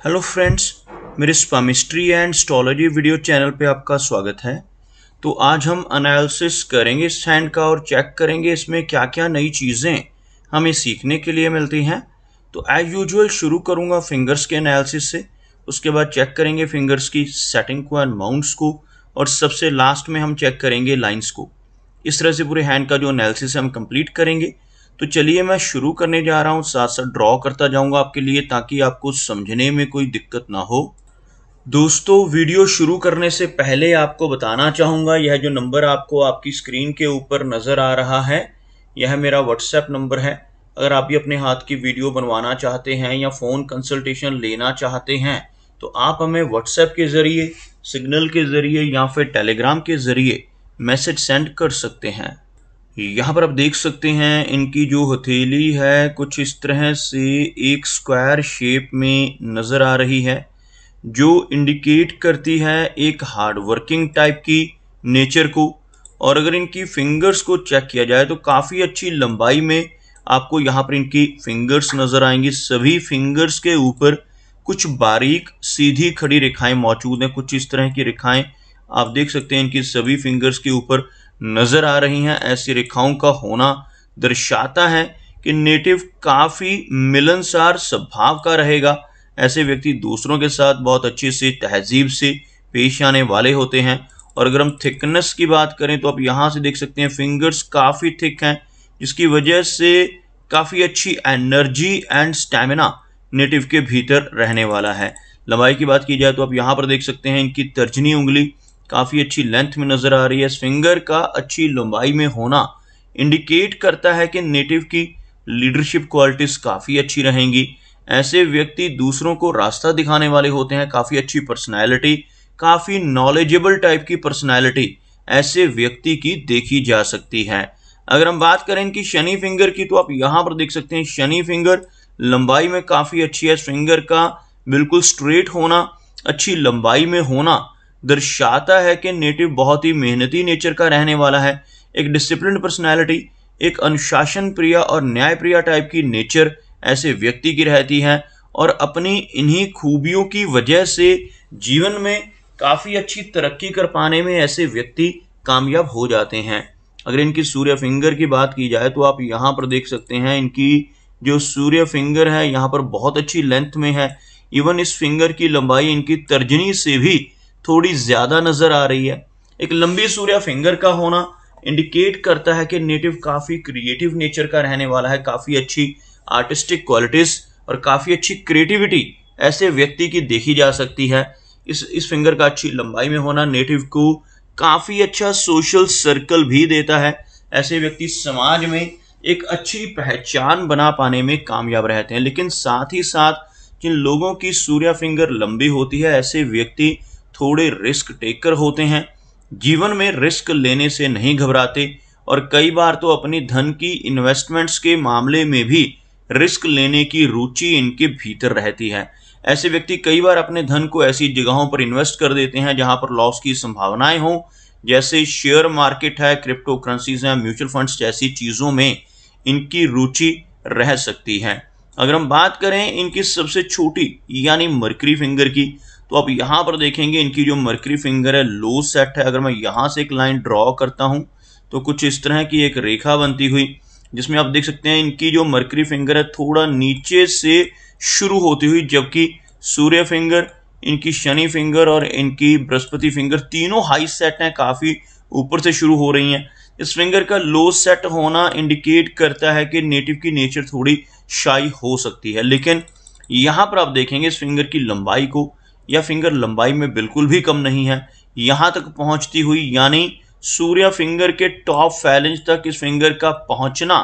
Hello friends, मेरे स्पामिस्ट्री and astrology video channel पे आपका स्वागत है। तो आज हम एनालिसिस करेंगे इस हैंड का और चेक करेंगे इसमें क्या क्या नई चीज़ें हमें सीखने के लिए मिलती हैं। तो एज यूजुअल शुरू करूँगा फिंगर्स के एनालिसिस से, उसके बाद चेक करेंगे फिंगर्स की सेटिंग को एंड माउंट्स को, और सबसे लास्ट में हम चेक करेंगे लाइन्स को। इस तरह से पूरे हैंड का जो एनालिसिस है हम कंप्लीट करेंगे। तो चलिए मैं शुरू करने जा रहा हूँ, साथ साथ ड्रॉ करता जाऊंगा आपके लिए ताकि आपको समझने में कोई दिक्कत ना हो। दोस्तों, वीडियो शुरू करने से पहले आपको बताना चाहूँगा, यह जो नंबर आपको आपकी स्क्रीन के ऊपर नज़र आ रहा है, यह मेरा व्हाट्सएप नंबर है। अगर आप भी अपने हाथ की वीडियो बनवाना चाहते हैं या फ़ोन कंसल्टेशन लेना चाहते हैं तो आप हमें व्हाट्सएप के ज़रिए, सिग्नल के ज़रिए या फिर टेलीग्राम के ज़रिए मैसेज सेंड कर सकते हैं। यहाँ पर आप देख सकते हैं इनकी जो हथेली है कुछ इस तरह से एक स्क्वायर शेप में नज़र आ रही है, जो इंडिकेट करती है एक हार्ड वर्किंग टाइप की नेचर को। और अगर इनकी फिंगर्स को चेक किया जाए तो काफ़ी अच्छी लंबाई में आपको यहाँ पर इनकी फिंगर्स नज़र आएंगी। सभी फिंगर्स के ऊपर कुछ बारीक सीधी खड़ी रेखाएं मौजूद हैं, कुछ इस तरह की रेखाएं आप देख सकते हैं इनकी सभी फिंगर्स के ऊपर नज़र आ रही हैं। ऐसी रेखाओं का होना दर्शाता है कि नेटिव काफ़ी मिलनसार स्वभाव का रहेगा। ऐसे व्यक्ति दूसरों के साथ बहुत अच्छे से तहजीब से पेश आने वाले होते हैं। और अगर हम थिकनेस की बात करें तो आप यहाँ से देख सकते हैं फिंगर्स काफ़ी थिक हैं, जिसकी वजह से काफ़ी अच्छी एनर्जी एंड स्टैमिना नेटिव के भीतर रहने वाला है। लंबाई की बात की जाए तो आप यहाँ पर देख सकते हैं इनकी तर्जनी उंगली काफ़ी अच्छी लेंथ में नज़र आ रही है। इस फिंगर का अच्छी लंबाई में होना इंडिकेट करता है कि नेटिव की लीडरशिप क्वालिटीज़ काफ़ी अच्छी रहेंगी। ऐसे व्यक्ति दूसरों को रास्ता दिखाने वाले होते हैं, काफ़ी अच्छी पर्सनैलिटी, काफ़ी नॉलेजेबल टाइप की पर्सनैलिटी ऐसे व्यक्ति की देखी जा सकती है। अगर हम बात करें इनकी शनि फिंगर की तो आप यहाँ पर देख सकते हैं शनि फिंगर लंबाई में काफ़ी अच्छी है। इस फिंगर का बिल्कुल स्ट्रेट होना, अच्छी लंबाई में होना दर्शाता है कि नेटिव बहुत ही मेहनती नेचर का रहने वाला है। एक डिसिप्लिन्ड पर्सनैलिटी, एक अनुशासन प्रिय और न्याय प्रिय टाइप की नेचर ऐसे व्यक्ति की रहती है। और अपनी इन्हीं खूबियों की वजह से जीवन में काफ़ी अच्छी तरक्की कर पाने में ऐसे व्यक्ति कामयाब हो जाते हैं। अगर इनकी सूर्य फिंगर की बात की जाए तो आप यहाँ पर देख सकते हैं इनकी जो सूर्य फिंगर है यहाँ पर बहुत अच्छी लेंथ में है। इवन इस फिंगर की लंबाई इनकी तर्जनी से भी थोड़ी ज़्यादा नज़र आ रही है। एक लंबी सूर्य फिंगर का होना इंडिकेट करता है कि नेटिव काफ़ी क्रिएटिव नेचर का रहने वाला है। काफ़ी अच्छी आर्टिस्टिक क्वालिटीज़ और काफ़ी अच्छी क्रिएटिविटी ऐसे व्यक्ति की देखी जा सकती है। इस फिंगर का अच्छी लंबाई में होना नेटिव को काफ़ी अच्छा सोशल सर्कल भी देता है। ऐसे व्यक्ति समाज में एक अच्छी पहचान बना पाने में कामयाब रहते हैं। लेकिन साथ ही साथ जिन लोगों की सूर्य फिंगर लंबी होती है ऐसे व्यक्ति थोड़े रिस्क टेकर होते हैं, जीवन में रिस्क लेने से नहीं घबराते और कई बार तो अपनी धन की इन्वेस्टमेंट्स के मामले में भी रिस्क लेने की रुचि इनके भीतर रहती है। ऐसे व्यक्ति कई बार अपने धन को ऐसी जगहों पर इन्वेस्ट कर देते हैं जहां पर लॉस की संभावनाएं हों, जैसे शेयर मार्केट है, क्रिप्टो करेंसीज हैं, म्यूचुअल फंड्स जैसी चीज़ों में इनकी रुचि रह सकती है। अगर हम बात करें इनकी सबसे छोटी यानी मर्करी फिंगर की तो आप यहाँ पर देखेंगे इनकी जो मर्करी फिंगर है लो सेट है। अगर मैं यहाँ से एक लाइन ड्रॉ करता हूँ तो कुछ इस तरह की एक रेखा बनती हुई, जिसमें आप देख सकते हैं इनकी जो मर्करी फिंगर है थोड़ा नीचे से शुरू होती हुई, जबकि सूर्य फिंगर, इनकी शनि फिंगर और इनकी बृहस्पति फिंगर तीनों हाई सेट हैं, काफ़ी ऊपर से शुरू हो रही हैं। इस फिंगर का लो सेट होना इंडिकेट करता है कि नेटिव की नेचर थोड़ी शाई हो सकती है। लेकिन यहाँ पर आप देखेंगे इस फिंगर की लंबाई को, यह फिंगर लंबाई में बिल्कुल भी कम नहीं है, यहाँ तक पहुँचती हुई, यानी सूर्य फिंगर के टॉप फैलेंज तक इस फिंगर का पहुँचना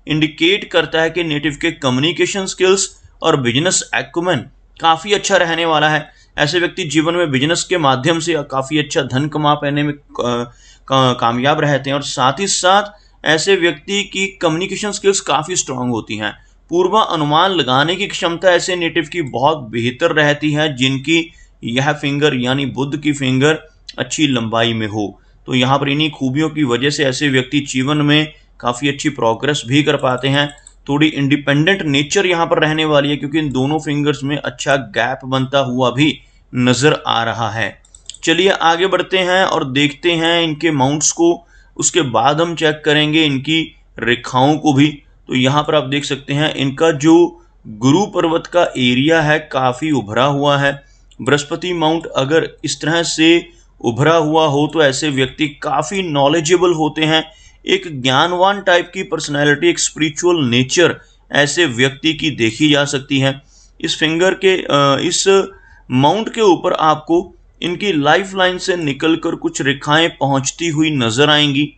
इंडिकेट करता है कि नेटिव के कम्युनिकेशन स्किल्स और बिजनेस एक्यूमेन काफ़ी अच्छा रहने वाला है। ऐसे व्यक्ति जीवन में बिजनेस के माध्यम से काफ़ी अच्छा धन कमा पाने में कामयाब रहते हैं। और साथ ही साथ ऐसे व्यक्ति की कम्युनिकेशन स्किल्स काफ़ी स्ट्रांग होती हैं। पूर्व अनुमान लगाने की क्षमता ऐसे नेटिव की बहुत बेहतर रहती है जिनकी यह फिंगर यानी बुध की फिंगर अच्छी लंबाई में हो। तो यहाँ पर इन्हीं खूबियों की वजह से ऐसे व्यक्ति जीवन में काफ़ी अच्छी प्रोग्रेस भी कर पाते हैं। थोड़ी इंडिपेंडेंट नेचर यहाँ पर रहने वाली है, क्योंकि इन दोनों फिंगर्स में अच्छा गैप बनता हुआ भी नजर आ रहा है। चलिए आगे बढ़ते हैं और देखते हैं इनके माउंट्स को। उसके बाद हम चेक करेंगे इनकी रेखाओं को भी। तो यहाँ पर आप देख सकते हैं इनका जो गुरु पर्वत का एरिया है काफी उभरा हुआ है। बृहस्पति माउंट अगर इस तरह से उभरा हुआ हो तो ऐसे व्यक्ति काफी नॉलेजेबल होते हैं। एक ज्ञानवान टाइप की पर्सनैलिटी, एक स्पिरिचुअल नेचर ऐसे व्यक्ति की देखी जा सकती है। इस फिंगर के इस माउंट के ऊपर आपको इनकी लाइफ लाइन से निकलकर कुछ रेखाएं पहुंचती हुई नजर आएंगी।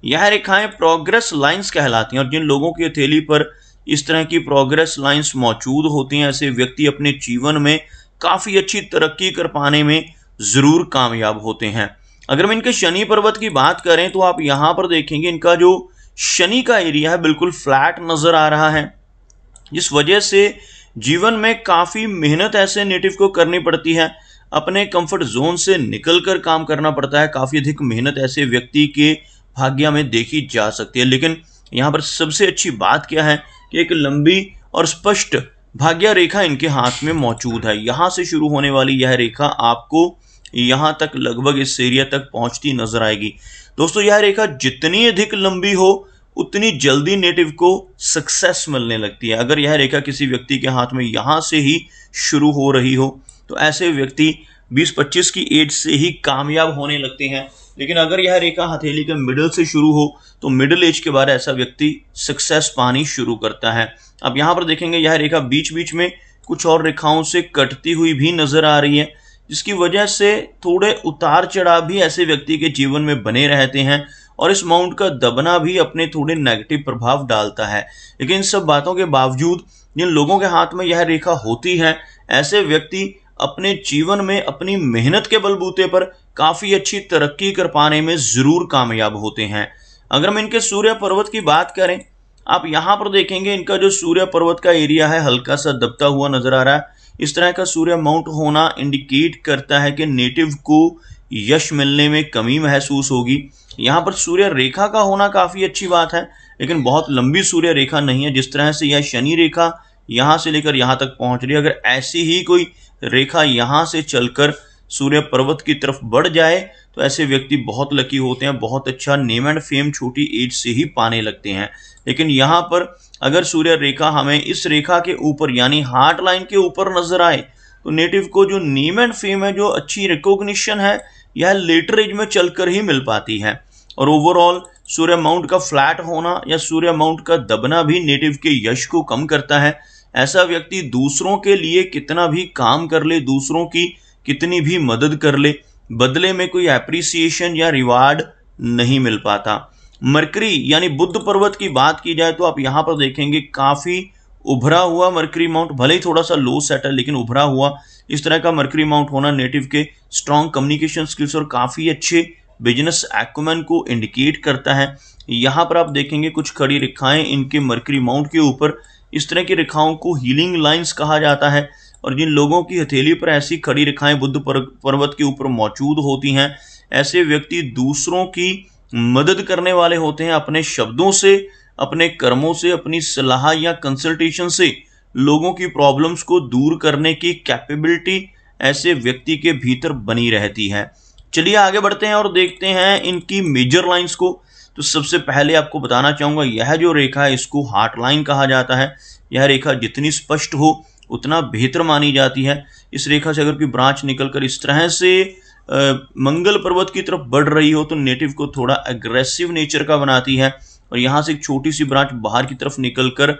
यह रेखाएं प्रोग्रेस लाइंस कहलाती हैं, और जिन लोगों की हथेली पर इस तरह की प्रोग्रेस लाइंस मौजूद होती हैं ऐसे व्यक्ति अपने जीवन में काफी अच्छी तरक्की कर पाने में जरूर कामयाब होते हैं। अगर हम इनके शनि पर्वत की बात करें तो आप यहां पर देखेंगे इनका जो शनि का एरिया है बिल्कुल फ्लैट नजर आ रहा है, जिस वजह से जीवन में काफी मेहनत ऐसे नेटिव को करनी पड़ती है। अपने कंफर्ट जोन से निकलकर काम करना पड़ता है। काफी अधिक मेहनत ऐसे व्यक्ति के भाग्य में देखी जा सकती है। लेकिन यहाँ पर सबसे अच्छी बात क्या है कि एक लंबी और स्पष्ट भाग्य रेखा इनके हाथ में मौजूद है। यहाँ से शुरू होने वाली यह रेखा आपको यहाँ तक लगभग इस एरिया तक पहुंचती नजर आएगी। दोस्तों यह रेखा जितनी अधिक लंबी हो उतनी जल्दी नेटिव को सक्सेस मिलने लगती है। अगर यह रेखा किसी व्यक्ति के हाथ में यहाँ से ही शुरू हो रही हो तो ऐसे व्यक्ति 20-25 की एज से ही कामयाब होने लगते हैं। लेकिन अगर यह रेखा हथेली के मिडिल से शुरू हो तो मिडिल एज के बाद ऐसा व्यक्ति सक्सेस पानी शुरू करता है। अब यहाँ पर देखेंगे यह रेखा बीच बीच में कुछ और रेखाओं से कटती हुई भी नजर आ रही है, जिसकी वजह से थोड़े उतार चढ़ाव भी ऐसे व्यक्ति के जीवन में बने रहते हैं, और इस माउंट का दबना भी अपने थोड़े नेगेटिव प्रभाव डालता है। लेकिन इन सब बातों के बावजूद जिन लोगों के हाथ में यह रेखा होती है ऐसे व्यक्ति अपने जीवन में अपनी मेहनत के बलबूते पर काफी अच्छी तरक्की कर पाने में जरूर कामयाब होते हैं। अगर हम इनके सूर्य पर्वत की बात करें, आप यहाँ पर देखेंगे इनका जो सूर्य पर्वत का एरिया है हल्का सा दबता हुआ नजर आ रहा है। इस तरह का सूर्य माउंट होना इंडिकेट करता है कि नेटिव को यश मिलने में कमी महसूस होगी। यहाँ पर सूर्य रेखा का होना काफी अच्छी बात है, लेकिन बहुत लंबी सूर्य रेखा नहीं है। जिस तरह से यह शनि रेखा यहाँ से लेकर यहाँ तक पहुंच रही है, अगर ऐसी ही कोई रेखा यहाँ से चलकर सूर्य पर्वत की तरफ बढ़ जाए तो ऐसे व्यक्ति बहुत लकी होते हैं, बहुत अच्छा नेम एंड फेम छोटी एज से ही पाने लगते हैं। लेकिन यहाँ पर अगर सूर्य रेखा हमें इस रेखा के ऊपर यानी हार्ट लाइन के ऊपर नजर आए तो नेटिव को जो नेम एंड फेम है, जो अच्छी रिकॉग्निशन है, यह लेटर एज में चलकर ही मिल पाती है। और ओवरऑल सूर्य माउंट का फ्लैट होना या सूर्य माउंट का दबना भी नेटिव के यश को कम करता है। ऐसा व्यक्ति दूसरों के लिए कितना भी काम कर ले, दूसरों की कितनी भी मदद कर ले, बदले में कोई एप्रिसिएशन या रिवार्ड नहीं मिल पाता। मरकरी यानी बुध पर्वत की बात की जाए तो आप यहाँ पर देखेंगे काफी उभरा हुआ मरकरी माउंट, भले ही थोड़ा सा लो सेट है लेकिन उभरा हुआ इस तरह का मरकरी माउंट होना नेटिव के स्ट्रॉन्ग कम्युनिकेशन स्किल्स और काफी अच्छे बिजनेस एक्यूमेन को इंडिकेट करता है। यहाँ पर आप देखेंगे कुछ खड़ी रेखाएं इनके मरकरी माउंट के ऊपर, इस तरह की रेखाओं को हीलिंग लाइंस कहा जाता है। और जिन लोगों की हथेली पर ऐसी खड़ी रेखाएं बुध पर्वत के ऊपर मौजूद होती हैं ऐसे व्यक्ति दूसरों की मदद करने वाले होते हैं। अपने शब्दों से, अपने कर्मों से, अपनी सलाह या कंसल्टेशन से लोगों की प्रॉब्लम्स को दूर करने की कैपेबिलिटी ऐसे व्यक्ति के भीतर बनी रहती है। चलिए आगे बढ़ते हैं और देखते हैं इनकी मेजर लाइंस को। तो सबसे पहले आपको बताना चाहूंगा यह जो रेखा है इसको हार्ट लाइन कहा जाता है। यह रेखा जितनी स्पष्ट हो उतना बेहतर मानी जाती है। इस रेखा से अगर कोई ब्रांच निकलकर इस तरह से मंगल पर्वत की तरफ बढ़ रही हो तो नेटिव को थोड़ा एग्रेसिव नेचर का बनाती है। और यहाँ से एक छोटी सी ब्रांच बाहर की तरफ निकलकर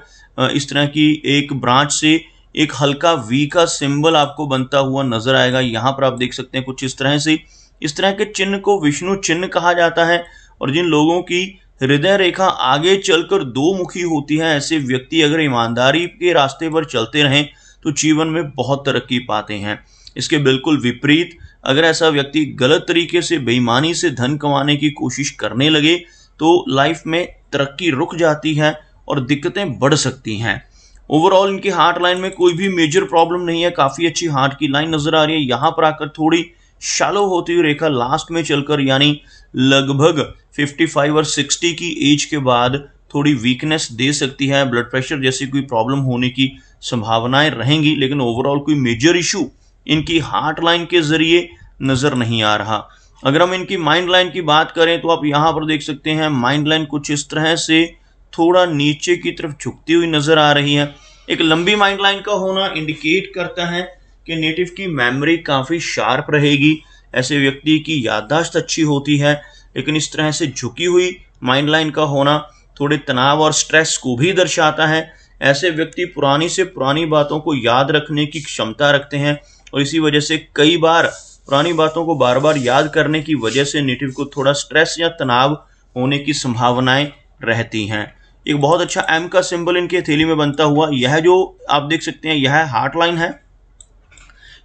इस तरह की एक ब्रांच से एक हल्का वी का सिंबल आपको बनता हुआ नजर आएगा। यहाँ पर आप देख सकते हैं कुछ इस तरह से, इस तरह के चिन्ह को विष्णु चिन्ह कहा जाता है। और जिन लोगों की हृदय रेखा आगे चलकर दो मुखी होती है ऐसे व्यक्ति अगर ईमानदारी के रास्ते पर चलते रहें तो जीवन में बहुत तरक्की पाते हैं। इसके बिल्कुल विपरीत अगर ऐसा व्यक्ति गलत तरीके से बेईमानी से धन कमाने की कोशिश करने लगे तो लाइफ में तरक्की रुक जाती है और दिक्कतें बढ़ सकती हैं। ओवरऑल इनकी हार्ट लाइन में कोई भी मेजर प्रॉब्लम नहीं है, काफी अच्छी हार्ट की लाइन नजर आ रही है। यहाँ पर आकर थोड़ी शैलो होती हुई रेखा लास्ट में चलकर यानी लगभग 55 और 60 की एज के बाद थोड़ी वीकनेस दे सकती है, ब्लड प्रेशर जैसी कोई प्रॉब्लम होने की संभावनाएं रहेंगी, लेकिन ओवरऑल कोई मेजर इशू इनकी हार्ट लाइन के जरिए नजर नहीं आ रहा। अगर हम इनकी माइंड लाइन की बात करें तो आप यहाँ पर देख सकते हैं माइंड लाइन कुछ इस तरह से थोड़ा नीचे की तरफ झुकती हुई नजर आ रही है। एक लंबी माइंड लाइन का होना इंडिकेट करता है कि नेटिव की मेमोरी काफी शार्प रहेगी, ऐसे व्यक्ति की याददाश्त अच्छी होती है। लेकिन इस तरह से झुकी हुई माइंड लाइन का होना थोड़े तनाव और स्ट्रेस को भी दर्शाता है। ऐसे व्यक्ति पुरानी से पुरानी बातों को याद रखने की क्षमता रखते हैं और इसी वजह से कई बार पुरानी बातों को बार बार याद करने की वजह से नेटिव को थोड़ा स्ट्रेस या तनाव होने की संभावनाएं रहती हैं। एक बहुत अच्छा एम का सिंबल इनके हथेली में बनता हुआ, यह जो आप देख सकते हैं यह हार्ट लाइन है,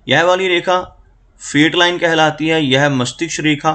यह वाली रेखा फेट लाइन कहलाती है, यह मस्तिष्क रेखा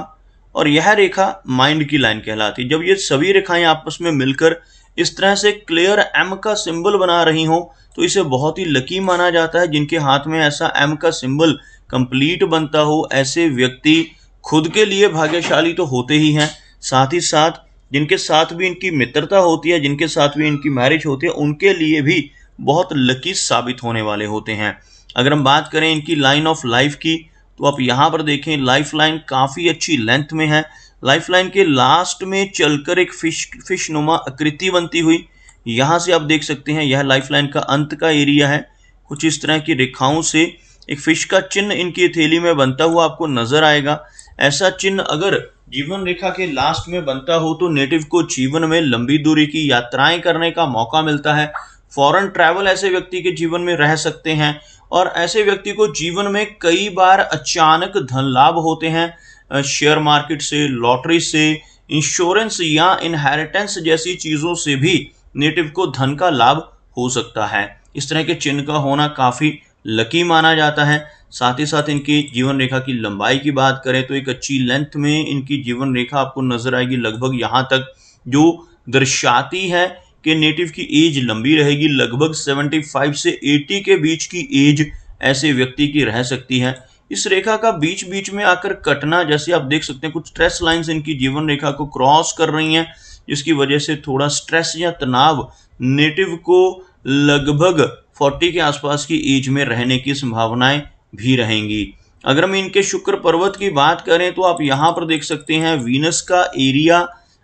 और यह रेखा माइंड की लाइन कहलाती है। जब ये सभी रेखाएं आपस में मिलकर इस तरह से क्लियर एम का सिंबल बना रही हो तो इसे बहुत ही लकी माना जाता है। जिनके हाथ में ऐसा एम का सिंबल कंप्लीट बनता हो, ऐसे व्यक्ति खुद के लिए भाग्यशाली तो होते ही हैं, साथ ही साथ जिनके साथ भी इनकी मित्रता होती है, जिनके साथ भी इनकी मैरिज होती है, उनके लिए भी बहुत लकी साबित होने वाले होते हैं। अगर हम बात करें इनकी लाइन ऑफ लाइफ की तो आप यहाँ पर देखें लाइफ लाइन काफ़ी अच्छी लेंथ में है। लाइफ लाइन के लास्ट में चलकर एक फिश नुमा आकृति बनती हुई यहाँ से आप देख सकते हैं, यह लाइफ लाइन का अंत का एरिया है। कुछ इस तरह की रेखाओं से एक फिश का चिन्ह इनकी हथेली में बनता हुआ आपको नजर आएगा। ऐसा चिन्ह अगर जीवन रेखा के लास्ट में बनता हो तो नेटिव को जीवन में लंबी दूरी की यात्राएं करने का मौका मिलता है। फॉरेन ट्रैवल ऐसे व्यक्ति के जीवन में रह सकते हैं और ऐसे व्यक्ति को जीवन में कई बार अचानक धन लाभ होते हैं। शेयर मार्केट से, लॉटरी से, इंश्योरेंस या इनहेरिटेंस जैसी चीज़ों से भी नेटिव को धन का लाभ हो सकता है। इस तरह के चिन्ह का होना काफ़ी लकी माना जाता है। साथ ही साथ इनकी जीवन रेखा की लंबाई की बात करें तो एक अच्छी लेंथ में इनकी जीवन रेखा आपको नजर आएगी, लगभग यहाँ तक, जो दर्शाती है कि नेटिव की एज लंबी रहेगी। लगभग 75 से 80 के बीच की एज ऐसे व्यक्ति की रह सकती है। इस रेखा का बीच बीच में आकर कटना, जैसे आप देख सकते हैं कुछ स्ट्रेस लाइंस इनकी जीवन रेखा को क्रॉस कर रही हैं, जिसकी वजह से थोड़ा स्ट्रेस या तनाव नेटिव को लगभग 40 के आसपास की एज में रहने की संभावनाएं भी रहेंगी। अगर हम इनके शुक्र पर्वत की बात करें तो आप यहाँ पर देख सकते हैं वीनस का एरिया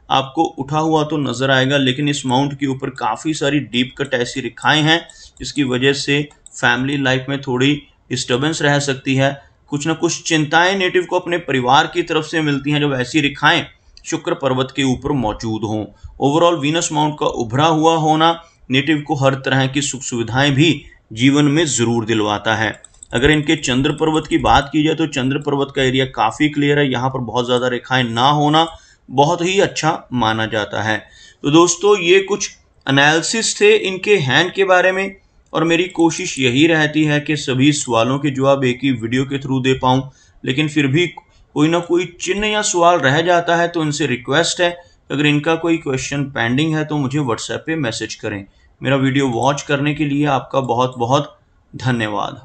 आपको उठा हुआ तो नजर आएगा, लेकिन इस माउंट के ऊपर काफ़ी सारी डीप कट ऐसी रेखाएं हैं जिसकी वजह से फैमिली लाइफ में थोड़ी डिस्टर्बेंस रह सकती है। कुछ ना कुछ चिंताएं नेटिव को अपने परिवार की तरफ से मिलती हैं जब ऐसी रेखाएं शुक्र पर्वत के ऊपर मौजूद हों। ओवरऑल वीनस माउंट का उभरा हुआ होना नेटिव को हर तरह की सुख सुविधाएं भी जीवन में जरूर दिलवाता है। अगर इनके चंद्र पर्वत की बात की जाए तो चंद्र पर्वत का एरिया काफ़ी क्लियर है, यहाँ पर बहुत ज़्यादा रेखाएं ना होना बहुत ही अच्छा माना जाता है। तो दोस्तों ये कुछ एनालिसिस थे इनके हैंड के बारे में और मेरी कोशिश यही रहती है कि सभी सवालों के जवाब एक ही वीडियो के थ्रू दे पाऊँ, लेकिन फिर भी कोई ना कोई चिन्ह या सवाल रह जाता है तो इनसे रिक्वेस्ट है अगर इनका कोई क्वेश्चन पेंडिंग है तो मुझे व्हाट्सएप पे मैसेज करें। मेरा वीडियो वॉच करने के लिए आपका बहुत बहुत धन्यवाद।